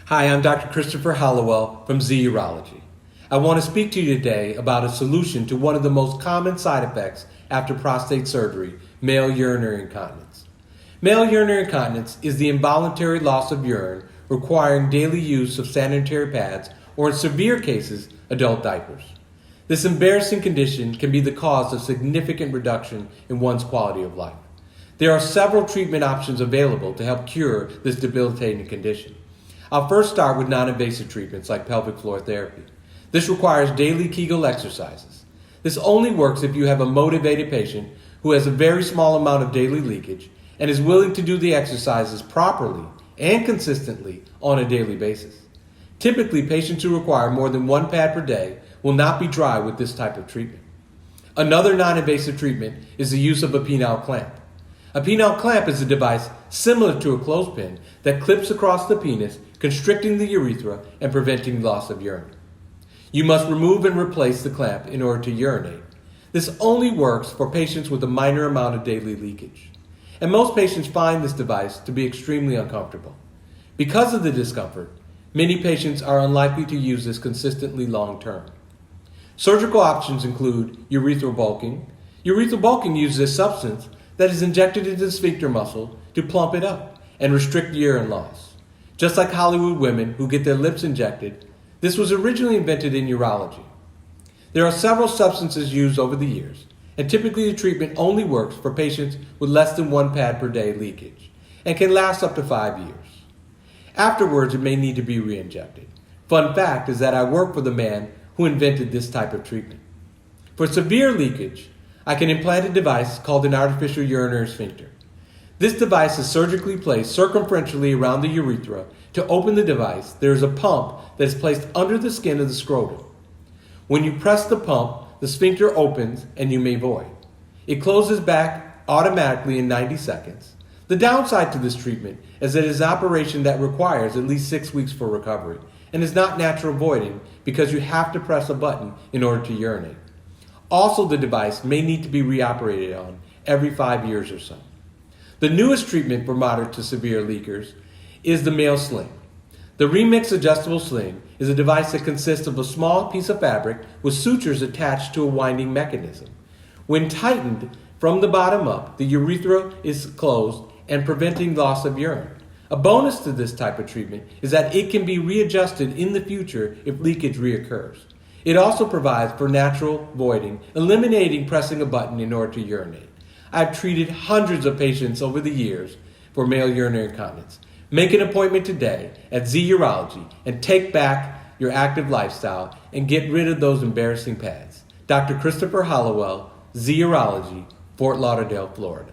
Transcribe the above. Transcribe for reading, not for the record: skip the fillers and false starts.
Hi, I'm Dr. Christopher Hollowell from Urology. I want to speak to you today about a solution to one of the most common side effects after prostate surgery, male urinary incontinence. Male urinary incontinence is the involuntary loss of urine requiring daily use of sanitary pads or, in severe cases, adult diapers. This embarrassing condition can be the cause of significant reduction in one's quality of life. There are several treatment options available to help cure this debilitating condition. I'll first start with non-invasive treatments like pelvic floor therapy. This requires daily Kegel exercises. This only works if you have a motivated patient who has a very small amount of daily leakage and is willing to do the exercises properly and consistently on a daily basis. Typically, patients who require more than one pad per day will not be dry with this type of treatment. Another non-invasive treatment is the use of a penile clamp. A penile clamp is a device similar to a clothespin that clips across the penis, constricting the urethra and preventing loss of urine. You must remove and replace the clamp in order to urinate. This only works for patients with a minor amount of daily leakage. And most patients find this device to be extremely uncomfortable. Because of the discomfort, many patients are unlikely to use this consistently long term. Surgical options include urethral bulking. Urethral bulking uses a substance that is injected into the sphincter muscle to plump it up and restrict urine loss. Just like Hollywood women who get their lips injected, this was originally invented in urology. There are several substances used over the years, and typically the treatment only works for patients with less than one pad per day leakage and can last up to 5 years. Afterwards, it may need to be re-injected. Fun fact is that I work for the man who invented this type of treatment. For severe leakage, I can implant a device called an artificial urinary sphincter. This device is surgically placed circumferentially around the urethra. To open the device, there is a pump that is placed under the skin of the scrotum. When you press the pump, the sphincter opens and you may void. It closes back automatically in 90 seconds. The downside to this treatment is that it is an operation that requires at least 6 weeks for recovery and is not natural voiding because you have to press a button in order to urinate. Also, the device may need to be reoperated on every 5 years or so. The newest treatment for moderate to severe leakers is the male Sling. The Remix Adjustable Sling is a device that consists of a small piece of fabric with sutures attached to a winding mechanism. When tightened from the bottom up, the urethra is closed and preventing loss of urine. A bonus to this type of treatment is that it can be readjusted in the future if leakage reoccurs. It also provides for natural voiding, eliminating pressing a button in order to urinate. I've treated hundreds of patients over the years for male urinary incontinence. Make an appointment today at Urology and take back your active lifestyle and get rid of those embarrassing pads. Dr. Christopher Hollowell, Urology, Fort Lauderdale, Florida.